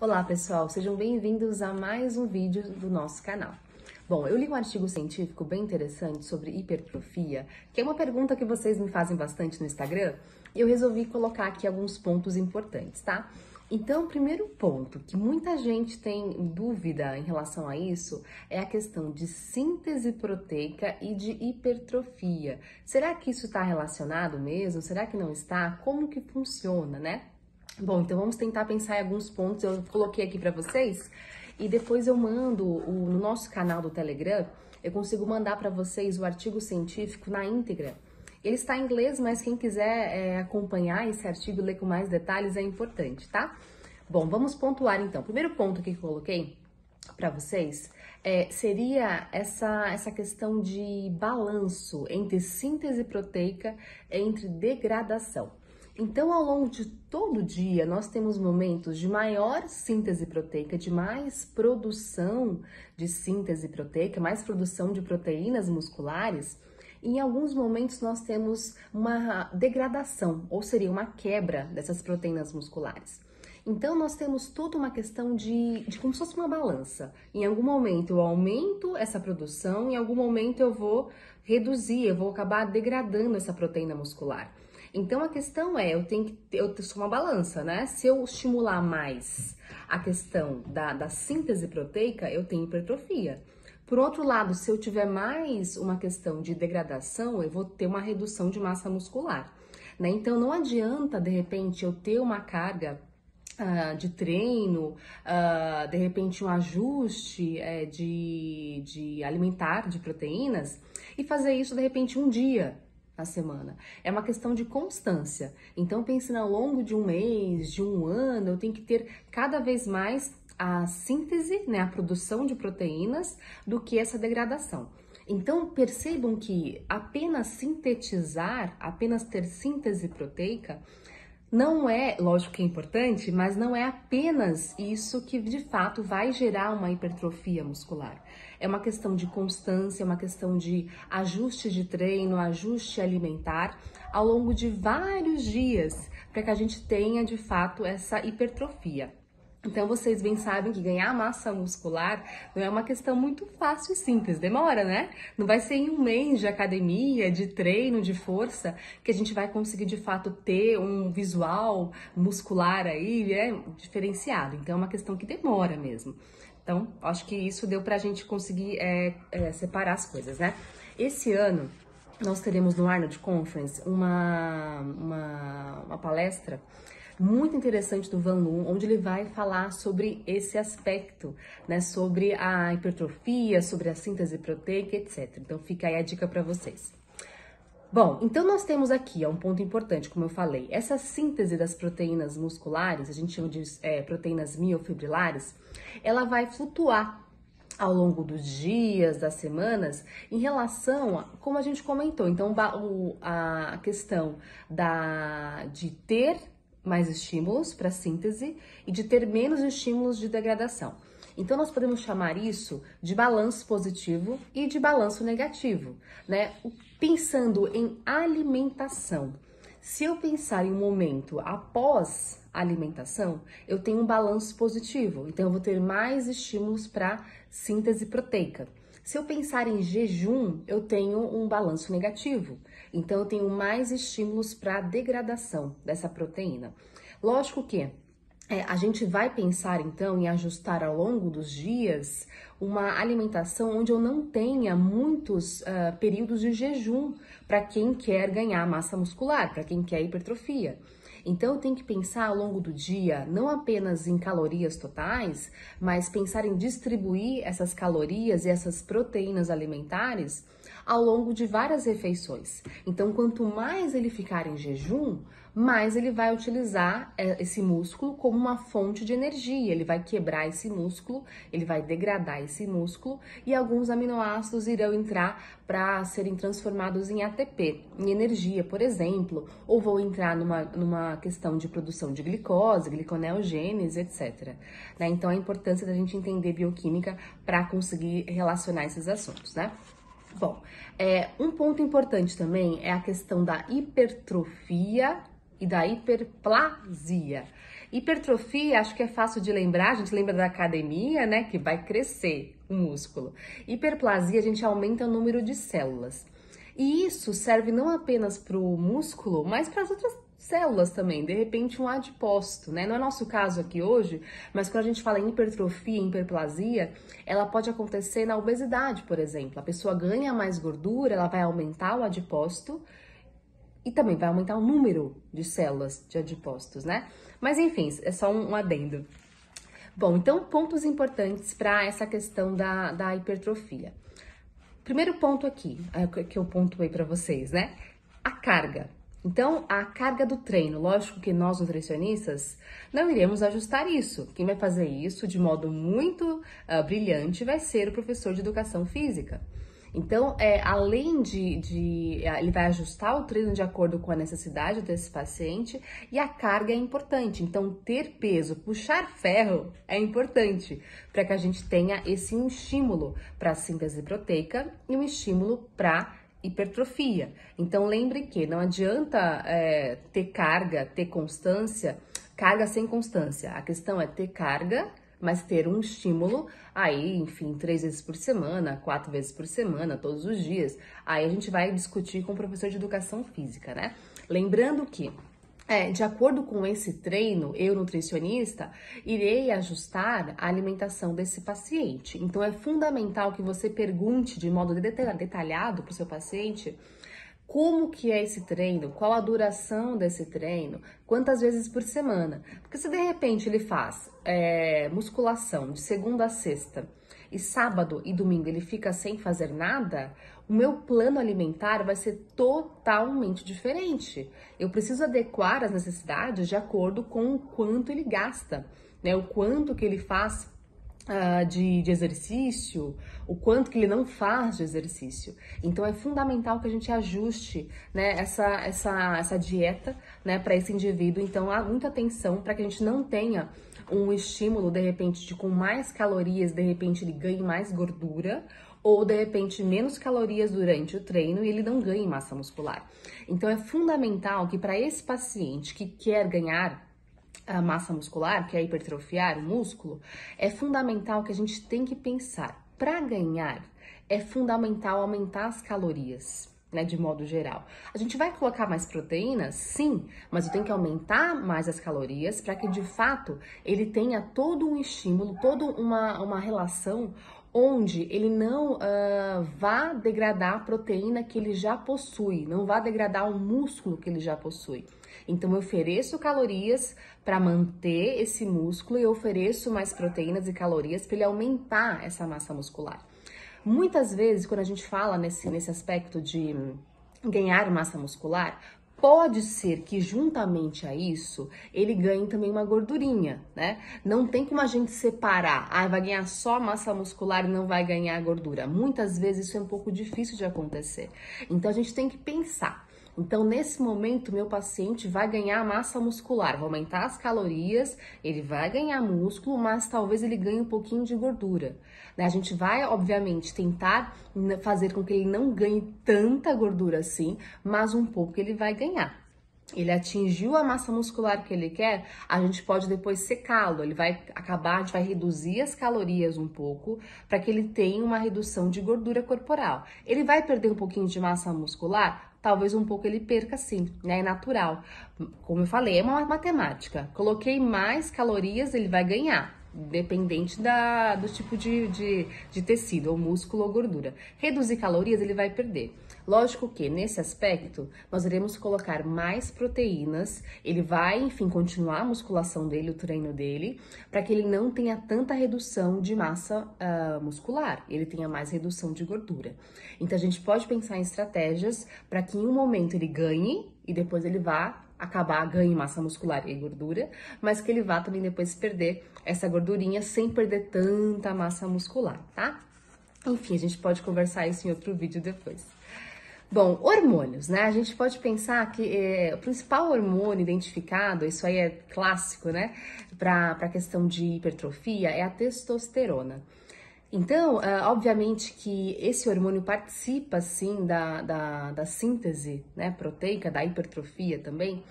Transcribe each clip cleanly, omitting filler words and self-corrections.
Olá pessoal, sejam bem-vindos a mais um vídeo do nosso canal. Bom, eu li um artigo científico bem interessante sobre hipertrofia, que é uma pergunta que vocês me fazem bastante no Instagram, e eu resolvi colocar aqui alguns pontos importantes, tá? Então, o primeiro ponto que muita gente tem dúvida em relação a isso é a questão de síntese proteica e de hipertrofia. Será que isso está relacionado mesmo? Será que não está? Como que funciona, né? Bom, então vamos tentar pensar em alguns pontos, eu coloquei aqui para vocês e depois eu mando no nosso canal do Telegram, eu consigo mandar para vocês o artigo científico na íntegra. Ele está em inglês, mas quem quiser acompanhar esse artigo e ler com mais detalhes é importante, tá? Bom, vamos pontuar então. O primeiro ponto que eu coloquei para vocês seria essa questão de balanço entre síntese proteica e entre degradação. Então, ao longo de todo o dia, nós temos momentos de maior síntese proteica, de mais produção de síntese proteica, mais produção de proteínas musculares. E em alguns momentos, nós temos uma degradação, ou seria uma quebra dessas proteínas musculares. Então, nós temos toda uma questão de como se fosse uma balança. Em algum momento, eu aumento essa produção, em algum momento, eu vou reduzir, eu vou acabar degradando essa proteína muscular. Então, a questão eu sou uma balança, né? Se eu estimular mais a questão da síntese proteica, eu tenho hipertrofia. Por outro lado, se eu tiver mais uma questão de degradação, eu vou ter uma redução de massa muscular, né? Então, não adianta, de repente, eu ter uma carga de treino, de repente um ajuste de alimentar, de proteínas, e fazer isso, de repente, um dia na semana. É uma questão de constância. Então, pense ao longo de um mês, de um ano, eu tenho que ter cada vez mais a síntese, né, a produção de proteínas, do que essa degradação. Então, percebam que apenas sintetizar, apenas ter síntese proteica, não é, lógico que é importante, mas não é apenas isso que de fato vai gerar uma hipertrofia muscular. É uma questão de constância, é uma questão de ajuste de treino, ajuste alimentar ao longo de vários dias, para que a gente tenha de fato essa hipertrofia. Então, vocês bem sabem que ganhar massa muscular não é uma questão muito fácil e simples, demora, né? Não vai ser em um mês de academia, de treino, de força, que a gente vai conseguir de fato ter um visual muscular aí, diferenciado. Então, é uma questão que demora mesmo. Então, acho que isso deu pra gente conseguir separar as coisas, né? Esse ano, nós teremos no Arnold Conference uma palestra muito interessante do Van Loon, onde ele vai falar sobre esse aspecto, né, sobre a hipertrofia, sobre a síntese proteica, etc. Então fica aí a dica para vocês. Bom, então nós temos aqui, um ponto importante, como eu falei, essa síntese das proteínas musculares, a gente chama de proteínas miofibrilares, ela vai flutuar ao longo dos dias, das semanas, em relação a, como a gente comentou, então a questão de ter mais estímulos para síntese e de ter menos estímulos de degradação. Então, nós podemos chamar isso de balanço positivo e de balanço negativo, né? Pensando em alimentação. Se eu pensar em um momento após a alimentação, eu tenho um balanço positivo, então eu vou ter mais estímulos para síntese proteica. Se eu pensar em jejum, eu tenho um balanço negativo. Então, eu tenho mais estímulos para a degradação dessa proteína. Lógico que a gente vai pensar, então, em ajustar ao longo dos dias uma alimentação onde eu não tenha muitos períodos de jejum para quem quer ganhar massa muscular, para quem quer hipertrofia. Então, eu tenho que pensar ao longo do dia, não apenas em calorias totais, mas pensar em distribuir essas calorias e essas proteínas alimentares ao longo de várias refeições. Então, quanto mais ele ficar em jejum, mais ele vai utilizar esse músculo como uma fonte de energia. Ele vai quebrar esse músculo, ele vai degradar esse músculo e alguns aminoácidos irão entrar para serem transformados em ATP, em energia, por exemplo, ou vão entrar numa questão de produção de glicose, gliconeogênese, etc. Né? Então, a importância da gente entender bioquímica para conseguir relacionar esses assuntos, né? Bom, um ponto importante também é a questão da hipertrofia e da hiperplasia. Hipertrofia, acho que é fácil de lembrar, a gente lembra da academia, né, que vai crescer o músculo. Hiperplasia, a gente aumenta o número de células. E isso serve não apenas para o músculo, mas para as outras células também, de repente um adipócito, né? Não é nosso caso aqui hoje, mas quando a gente fala em hipertrofia, em hiperplasia, ela pode acontecer na obesidade, por exemplo. A pessoa ganha mais gordura, ela vai aumentar o adipócito e também vai aumentar o número de células de adipócitos, né? Mas enfim, é só um adendo. Bom, então pontos importantes para essa questão da hipertrofia. Primeiro ponto aqui, que eu pontuei para vocês, né? A carga. Então, a carga do treino, lógico que nós nutricionistas não iremos ajustar isso. Quem vai fazer isso de modo muito brilhante vai ser o professor de educação física. Então, além ele vai ajustar o treino de acordo com a necessidade desse paciente e a carga é importante. Então, ter peso, puxar ferro é importante para que a gente tenha esse estímulo para a síntese proteica e um estímulo para hipertrofia. Então, lembre que não adianta ter carga, ter constância, carga sem constância. A questão é ter carga, mas ter um estímulo aí, enfim, 3 vezes por semana, 4 vezes por semana, todos os dias. Aí a gente vai discutir com o professor de educação física, né? Lembrando que, de acordo com esse treino, eu, nutricionista, irei ajustar a alimentação desse paciente. Então, é fundamental que você pergunte de modo detalhado para o seu paciente como que é esse treino, qual a duração desse treino, quantas vezes por semana. Porque se de repente ele faz musculação de segunda a sexta e sábado e domingo ele fica sem fazer nada, o meu plano alimentar vai ser totalmente diferente. Eu preciso adequar as necessidades de acordo com o quanto ele gasta, né? O quanto que ele faz de exercício, o quanto que ele não faz de exercício. Então é fundamental que a gente ajuste, né, essa dieta, né, para esse indivíduo. Então há muita atenção para que a gente não tenha um estímulo de repente de com mais calorias, de repente ele ganhe mais gordura, ou de repente menos calorias durante o treino e ele não ganhe massa muscular. Então é fundamental que para esse paciente que quer ganhar a massa muscular, que é hipertrofiar o músculo, é fundamental que a gente tem que pensar, para ganhar, é fundamental aumentar as calorias, né, de modo geral. A gente vai colocar mais proteínas? Sim, mas eu tenho que aumentar mais as calorias para que, de fato, ele tenha todo um estímulo, toda uma relação onde ele não vá degradar a proteína que ele já possui, não vá degradar o músculo que ele já possui. Então, eu ofereço calorias para manter esse músculo e eu ofereço mais proteínas e calorias para ele aumentar essa massa muscular. Muitas vezes, quando a gente fala nesse aspecto de ganhar massa muscular, pode ser que juntamente a isso, ele ganhe também uma gordurinha, né? Não tem como a gente separar, vai ganhar só massa muscular e não vai ganhar gordura. Muitas vezes isso é um pouco difícil de acontecer. Então a gente tem que pensar. Então, nesse momento, meu paciente vai ganhar massa muscular, vai aumentar as calorias, ele vai ganhar músculo, mas talvez ele ganhe um pouquinho de gordura, né? A gente vai, obviamente, tentar fazer com que ele não ganhe tanta gordura assim, mas um pouco ele vai ganhar. Ele atingiu a massa muscular que ele quer, a gente pode depois secá-lo, ele vai acabar, a gente vai reduzir as calorias um pouco para que ele tenha uma redução de gordura corporal. Ele vai perder um pouquinho de massa muscular? Talvez um pouco ele perca sim, né? É natural. Como eu falei, é uma matemática. Coloquei mais calorias, ele vai ganhar, dependente do tipo de tecido, ou músculo ou gordura. Reduzir calorias, ele vai perder. Lógico que, nesse aspecto, nós iremos colocar mais proteínas, ele vai, enfim, continuar a musculação dele, o treino dele, para que ele não tenha tanta redução de massa muscular, ele tenha mais redução de gordura. Então, a gente pode pensar em estratégias para que em um momento ele ganhe e depois ele vá ganhe massa muscular e gordura, mas que ele vá também depois perder essa gordurinha sem perder tanta massa muscular, tá? Enfim, a gente pode conversar isso em outro vídeo depois. Bom, hormônios, né? A gente pode pensar que o principal hormônio identificado, isso aí é clássico, né? Para a questão de hipertrofia, é a testosterona. Então, obviamente que esse hormônio participa, sim, da síntese, né, proteica, da hipertrofia também.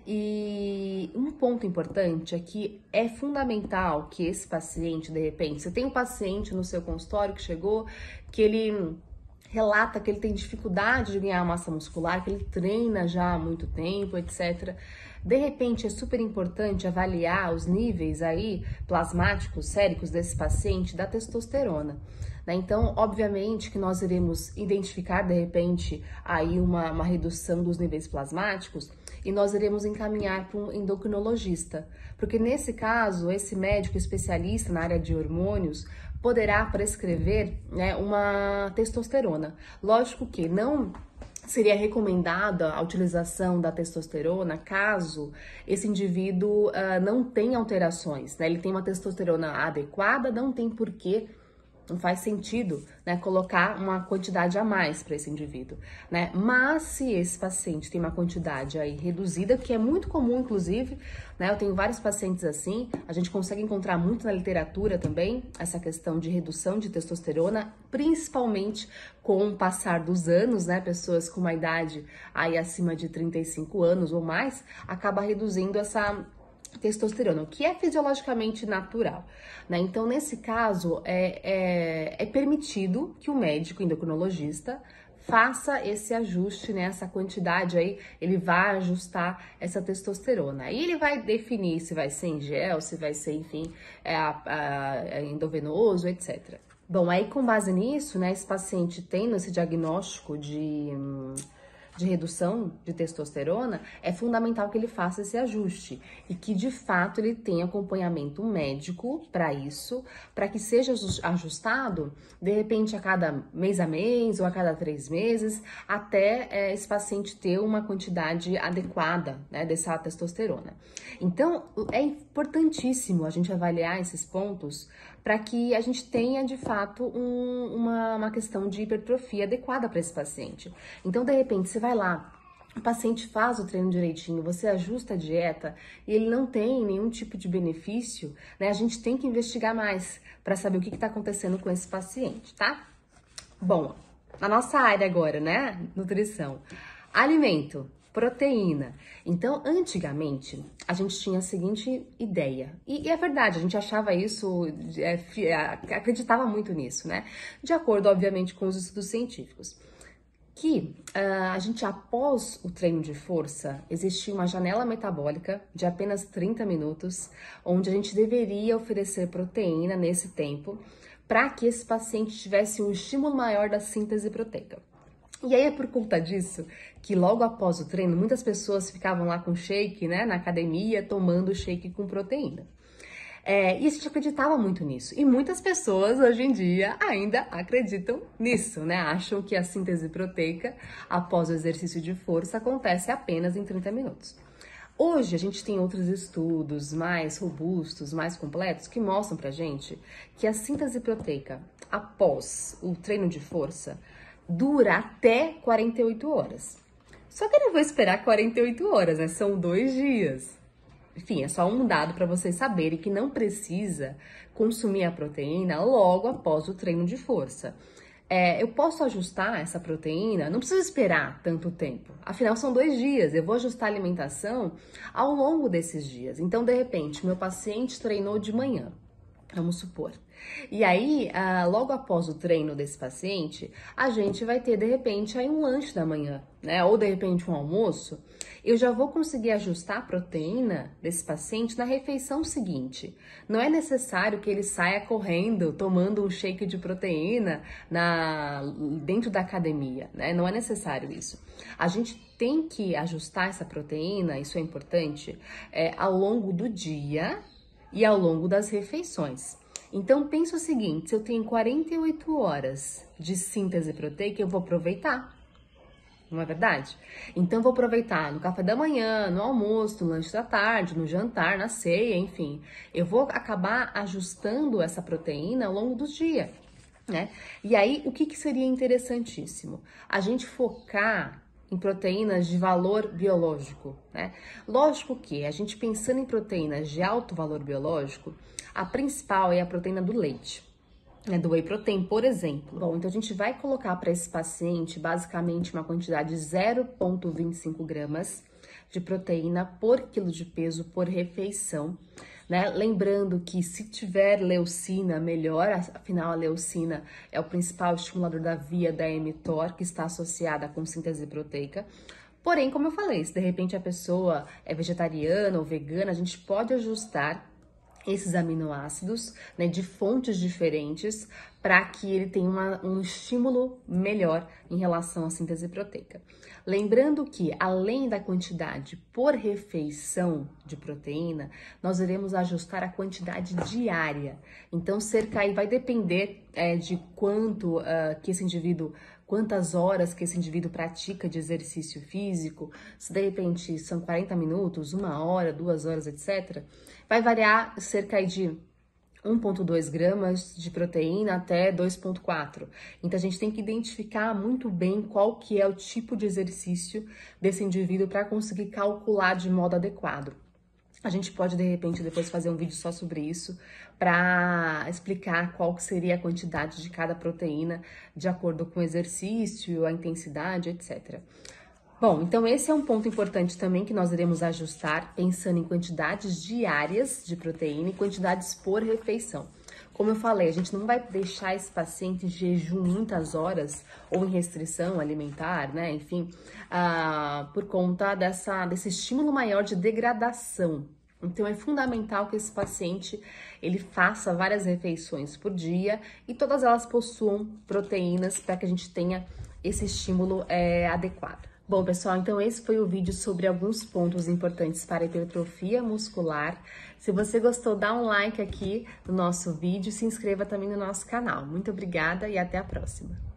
E um ponto importante é que é fundamental que esse paciente, de repente, você tem um paciente no seu consultório que chegou, que ele relata que ele tem dificuldade de ganhar massa muscular, que ele treina já há muito tempo, etc. De repente, é super importante avaliar os níveis aí plasmáticos, séricos desse paciente da testosterona. Né? Então, obviamente que nós iremos identificar, de repente, aí uma redução dos níveis plasmáticos e nós iremos encaminhar para um endocrinologista, porque nesse caso, esse médico especialista na área de hormônios poderá prescrever, né, uma testosterona. Lógico que não seria recomendada a utilização da testosterona caso esse indivíduo não tenha alterações, né? Ele tem uma testosterona adequada, não tem porquê. Não faz sentido, né, colocar uma quantidade a mais para esse indivíduo, né? Mas se esse paciente tem uma quantidade aí reduzida, que é muito comum, inclusive, né? Eu tenho vários pacientes assim, a gente consegue encontrar muito na literatura também essa questão de redução de testosterona, principalmente com o passar dos anos, né? Pessoas com uma idade aí acima de 35 anos ou mais, acaba reduzindo essa testosterona, o que é fisiologicamente natural, né? Então, nesse caso, é permitido que o médico endocrinologista faça esse ajuste, né? Essa quantidade aí, ele vai ajustar essa testosterona. Aí ele vai definir se vai ser em gel, se vai ser, enfim, endovenoso, etc. Bom, aí com base nisso, né, esse paciente tendo esse diagnóstico de redução de testosterona, é fundamental que ele faça esse ajuste e que de fato ele tenha acompanhamento médico para isso, para que seja ajustado de repente a mês ou a cada 3 meses, até esse paciente ter uma quantidade adequada, né, dessa testosterona. Então é importantíssimo a gente avaliar esses pontos para que a gente tenha de fato uma questão de hipertrofia adequada para esse paciente. Então, de repente, você vai lá, o paciente faz o treino direitinho, você ajusta a dieta e ele não tem nenhum tipo de benefício, né? A gente tem que investigar mais para saber o que está acontecendo com esse paciente, tá? Bom, na nossa área agora, né? Nutrição. Alimento. Proteína. Então, antigamente, a gente tinha a seguinte ideia, e é verdade, a gente achava isso, acreditava muito nisso, né? De acordo, obviamente, com os estudos científicos, que a gente, após o treino de força, existia uma janela metabólica de apenas 30 minutos, onde a gente deveria oferecer proteína nesse tempo, para que esse paciente tivesse um estímulo maior da síntese proteica. E aí é por conta disso que logo após o treino, muitas pessoas ficavam lá com shake, né, na academia, tomando shake com proteína. E a gente acreditava muito nisso. E muitas pessoas hoje em dia ainda acreditam nisso, né? Acham que a síntese proteica após o exercício de força acontece apenas em 30 minutos. Hoje a gente tem outros estudos mais robustos, mais completos, que mostram pra gente que a síntese proteica após o treino de força dura até 48 horas. Só que eu não vou esperar 48 horas, né? São 2 dias. Enfim, é só um dado para vocês saberem que não precisa consumir a proteína logo após o treino de força. Eu posso ajustar essa proteína, não preciso esperar tanto tempo. Afinal, são 2 dias, eu vou ajustar a alimentação ao longo desses dias. Então, de repente, meu paciente treinou de manhã. Vamos supor. E aí, logo após o treino desse paciente, a gente vai ter, de repente, aí um lanche da manhã, né? Ou, de repente, um almoço. Eu já vou conseguir ajustar a proteína desse paciente na refeição seguinte. Não é necessário que ele saia correndo, tomando um shake de proteína dentro da academia, né? Não é necessário isso. A gente tem que ajustar essa proteína, isso é importante, ao longo do dia e ao longo das refeições. Então, pensa o seguinte, se eu tenho 48 horas de síntese proteica, eu vou aproveitar, não é verdade? Então, eu vou aproveitar no café da manhã, no almoço, no lanche da tarde, no jantar, na ceia, enfim. Eu vou acabar ajustando essa proteína ao longo do dia, né? E aí, o que seria interessantíssimo? A gente focar em proteínas de valor biológico, né? Lógico que a gente pensando em proteínas de alto valor biológico, a principal é a proteína do leite. do whey protein, por exemplo. Bom, então a gente vai colocar para esse paciente basicamente uma quantidade de 0,25 gramas de proteína por quilo de peso por refeição, né? Lembrando que se tiver leucina, melhor, afinal a leucina é o principal estimulador da via da mTOR, que está associada com síntese proteica. Porém, como eu falei, se de repente a pessoa é vegetariana ou vegana, a gente pode ajustar esses aminoácidos, né, de fontes diferentes para que ele tenha um estímulo melhor em relação à síntese proteica. Lembrando que, além da quantidade por refeição de proteína, nós iremos ajustar a quantidade diária. Então, vai depender de quantas horas que esse indivíduo pratica de exercício físico, se de repente são 40 minutos, 1 hora, 2 horas, etc., vai variar cerca de 1,2 gramas de proteína até 2,4. Então, a gente tem que identificar muito bem qual que é o tipo de exercício desse indivíduo para conseguir calcular de modo adequado. A gente pode, de repente, depois fazer um vídeo só sobre isso, para explicar qual que seria a quantidade de cada proteína de acordo com o exercício, a intensidade, etc. Bom, então esse é um ponto importante também que nós iremos ajustar, pensando em quantidades diárias de proteína e quantidades por refeição. Como eu falei, a gente não vai deixar esse paciente em jejum muitas horas ou em restrição alimentar, né? Enfim, por conta desse estímulo maior de degradação. Então, é fundamental que esse paciente ele faça várias refeições por dia e todas elas possuam proteínas para que a gente tenha esse estímulo adequado. Bom, pessoal, então esse foi o vídeo sobre alguns pontos importantes para a hipertrofia muscular. Se você gostou, dá um like aqui no nosso vídeo e se inscreva também no nosso canal. Muito obrigada e até a próxima!